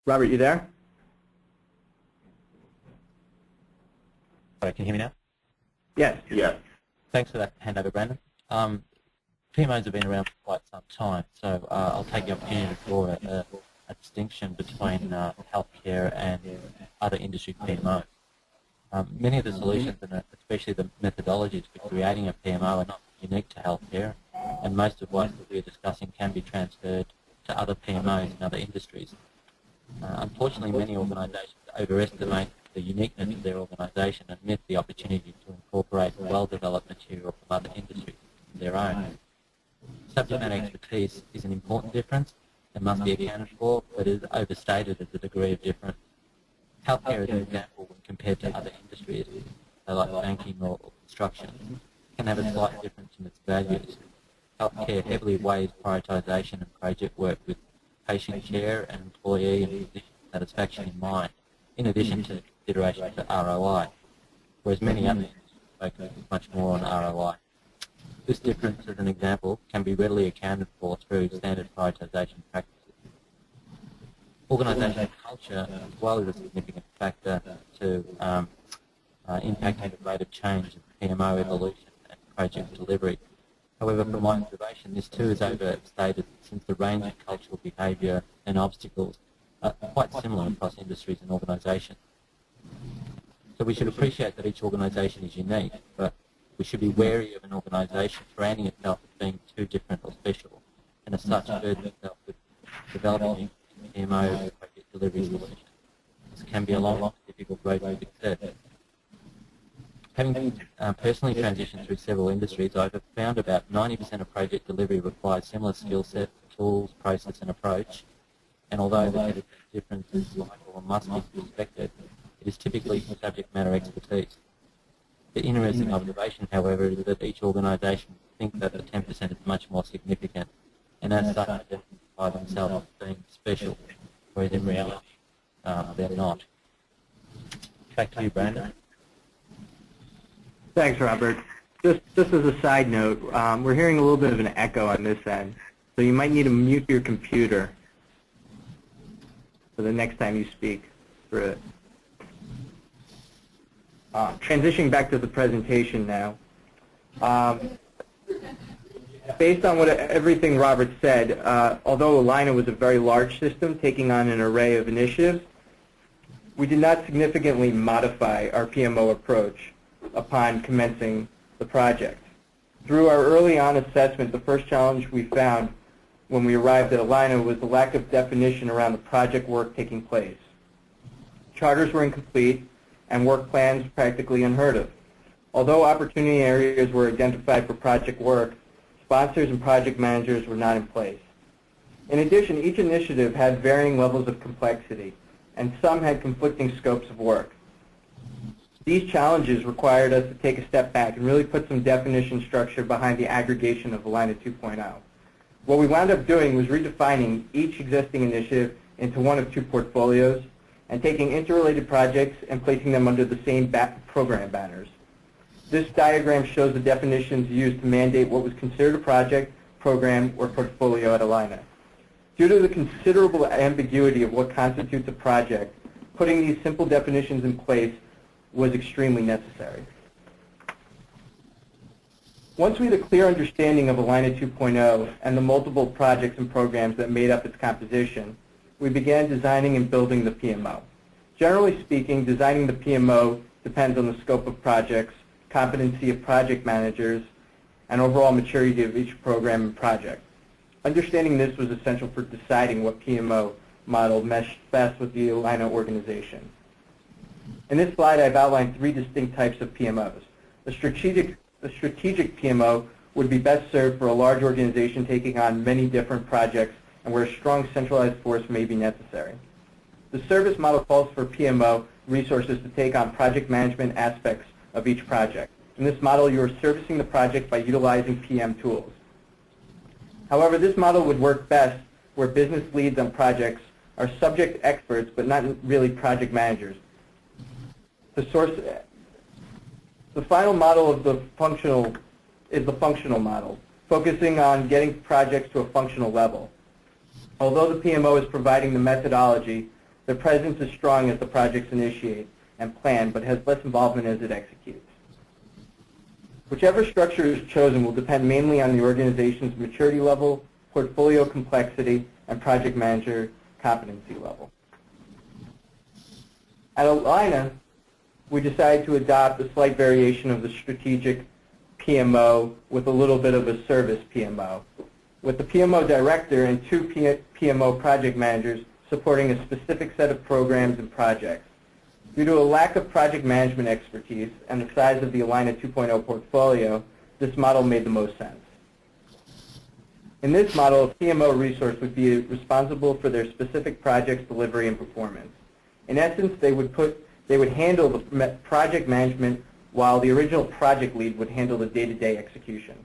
Robert, you there? Sorry, can you hear me now? Yes. Yes. Thanks for that handover, Brandon. PMOs have been around for quite some time, so I'll take the opportunity to draw a distinction between healthcare and other industry PMOs. Many of the solutions, and especially the methodologies for creating a PMO, are not unique to healthcare, and most of what we're discussing can be transferred to other PMOs in other industries. Unfortunately, many organisations overestimate the uniqueness of their organisation and miss the opportunity to incorporate well-developed material from other industries into their own. Subject matter expertise is an important difference and must be accounted for, but is overstated as a degree of difference. Healthcare, as an example, when compared to other industries, like banking or construction, can have a slight difference in its values. Healthcare heavily weighs prioritisation and project work with patient care and employee and physician satisfaction in mind, in addition to consideration for ROI, whereas many other industries focus much more on ROI. This difference, as an example, can be readily accounted for through standard prioritisation practices. Organisational culture as well is a significant factor to impacting the rate of change in PMO evolution and project delivery. However, from my observation, this too is overstated since the range of cultural behaviour and obstacles are quite similar across industries and organisations. So we should appreciate that each organisation is unique, but we should be wary of an organisation branding itself as being too different or special, and as such burden itself with developing PMO project delivery solutions. This can be a long, difficult road to success. Having personally transitioned through several industries, I've found about 90% of project delivery requires similar skill set, tools, process and approach, and although the difference is vital and must be respected, it is typically subject matter expertise. The interesting observation, however, is that each organisation thinks that the 10% is much more significant, and as such identify themselves as being special, whereas in reality they're not. Back to you, Brandon. Thanks, Robert. Just as a side note, we're hearing a little bit of an echo on this end, so you might need to mute your computer for the next time you speak through it. Transitioning back to the presentation now. Based on everything Robert said, although Allina was a very large system taking on an array of initiatives, we did not significantly modify our PMO approach upon commencing the project. Through our early on assessment, the first challenge we found when we arrived at Allina was the lack of definition around the project work taking place. Charters were incomplete and work plans practically unheard of. Although opportunity areas were identified for project work, sponsors and project managers were not in place. In addition, each initiative had varying levels of complexity, and some had conflicting scopes of work. These challenges required us to take a step back and really put some definition structure behind the aggregation of Allina 2.0. What we wound up doing was redefining each existing initiative into one of two portfolios and taking interrelated projects and placing them under the same program banners. This diagram shows the definitions used to mandate what was considered a project, program, or portfolio at Allina. Due to the considerable ambiguity of what constitutes a project, putting these simple definitions in place was extremely necessary. Once we had a clear understanding of Allina 2.0 and the multiple projects and programs that made up its composition, we began designing and building the PMO. Generally speaking, designing the PMO depends on the scope of projects, competency of project managers, and overall maturity of each program and project. Understanding this was essential for deciding what PMO model meshed best with the Allina organization. In this slide, I've outlined three distinct types of PMOs. The strategic PMO would be best served for a large organization taking on many different projects and where a strong centralized force may be necessary. The service model calls for PMO resources to take on project management aspects of each project. In this model, you are servicing the project by utilizing PM tools. However, this model would work best where business leads on projects are subject experts but not really project managers. The final model of the functional model, focusing on getting projects to a functional level. Although the PMO is providing the methodology, Their presence is strong as the projects initiate and plan, but has less involvement as it executes. Whichever structure is chosen will depend mainly on the organization's maturity level, portfolio complexity, and project manager competency level. At Allina, we decided to adopt a slight variation of the strategic PMO with a little bit of a service PMO, with the PMO director and two PMO project managers supporting a specific set of programs and projects. Due to a lack of project management expertise and the size of the Allina 2.0 portfolio, this model made the most sense. In this model, a PMO resource would be responsible for their specific project's delivery and performance. In essence, they would handle the project management while the original project lead would handle the day-to-day execution.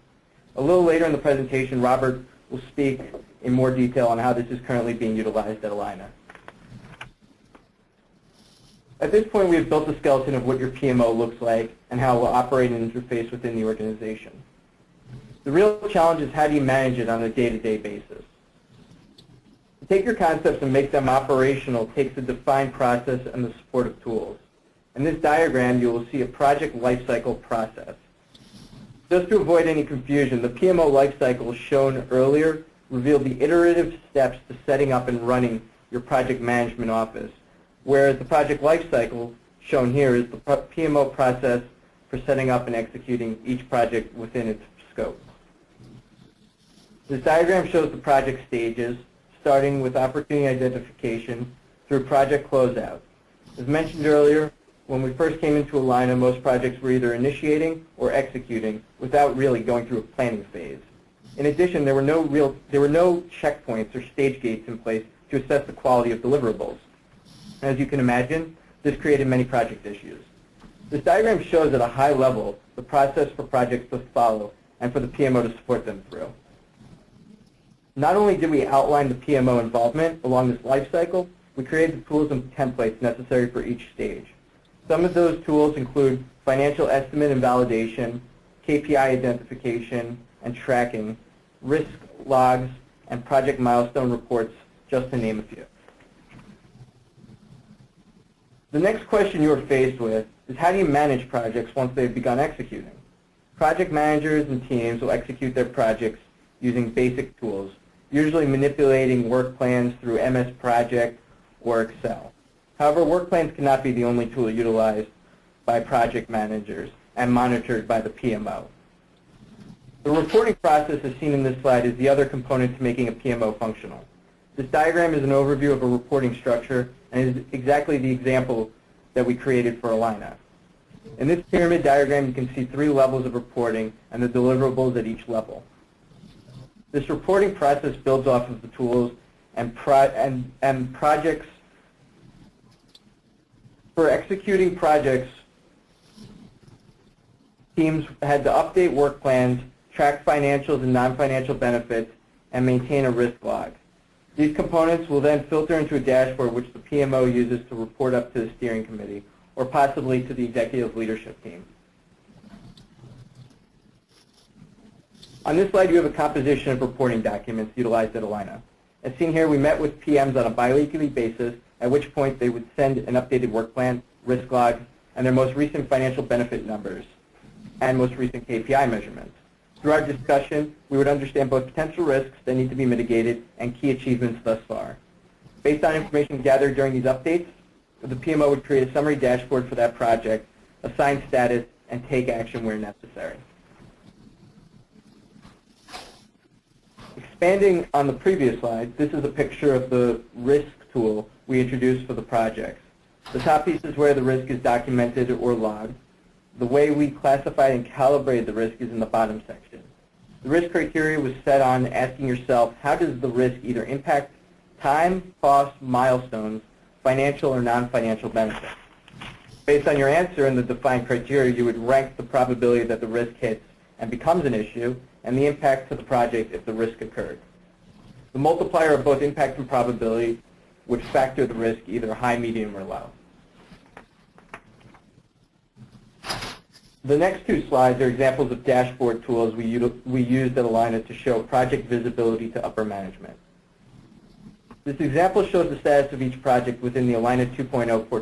A little later in the presentation, Robert will speak in more detail on how this is currently being utilized at Allina. At this point, we have built a skeleton of what your PMO looks like and how it will operate and interface within the organization. The real challenge is how do you manage it on a day-to-day basis. To take your concepts and make them operational takes a defined process and the support of tools. In this diagram, you will see a project lifecycle process. Just to avoid any confusion, the PMO lifecycle shown earlier revealed the iterative steps to setting up and running your project management office, whereas the project lifecycle shown here is the PMO process for setting up and executing each project within its scope. This diagram shows the project stages, starting with opportunity identification through project closeout. As mentioned earlier, when we first came into Allina, most projects were either initiating or executing without really going through a planning phase. In addition, there were no checkpoints or stage gates in place to assess the quality of deliverables. As you can imagine, this created many project issues. This diagram shows at a high level the process for projects to follow and for the PMO to support them through. Not only did we outline the PMO involvement along this life cycle, we created the tools and templates necessary for each stage. Some of those tools include financial estimate and validation, KPI identification and tracking, risk logs, and project milestone reports, just to name a few. The next question you are faced with is how do you manage projects once they've begun executing? Project managers and teams will execute their projects using basic tools, usually manipulating work plans through MS Project or Excel. However, work plans cannot be the only tool utilized by project managers and monitored by the PMO. The reporting process as seen in this slide is the other component to making a PMO functional. This diagram is an overview of a reporting structure and is exactly the example that we created for Allina. In this pyramid diagram, you can see 3 levels of reporting and the deliverables at each level. This reporting process builds off of the tools and projects. For executing projects, teams had to update work plans, track financials and non-financial benefits, and maintain a risk log. These components will then filter into a dashboard which the PMO uses to report up to the steering committee or possibly to the executive leadership team. On this slide, you have a composition of reporting documents utilized at Allina. As seen here, we met with PMs on a biweekly basis, at which point they would send an updated work plan, risk log, and their most recent financial benefit numbers and most recent KPI measurements. Through our discussion, we would understand both potential risks that need to be mitigated and key achievements thus far. Based on information gathered during these updates, the PMO would create a summary dashboard for that project, assign status, and take action where necessary. Expanding on the previous slide, this is a picture of the risk tool we introduced for the projects. The top piece is where the risk is documented or logged. The way we classified and calibrated the risk is in the bottom section. The risk criteria was set on asking yourself, how does the risk either impact time, cost, milestones, financial or non-financial benefits? Based on your answer and the defined criteria, you would rank the probability that the risk hits and becomes an issue and the impact to the project if the risk occurred. The multiplier of both impact and probability would factor the risk either high, medium, or low. The next 2 slides are examples of dashboard tools we used at Allina to show project visibility to upper management. This example shows the status of each project within the Allina 2.0 portfolio.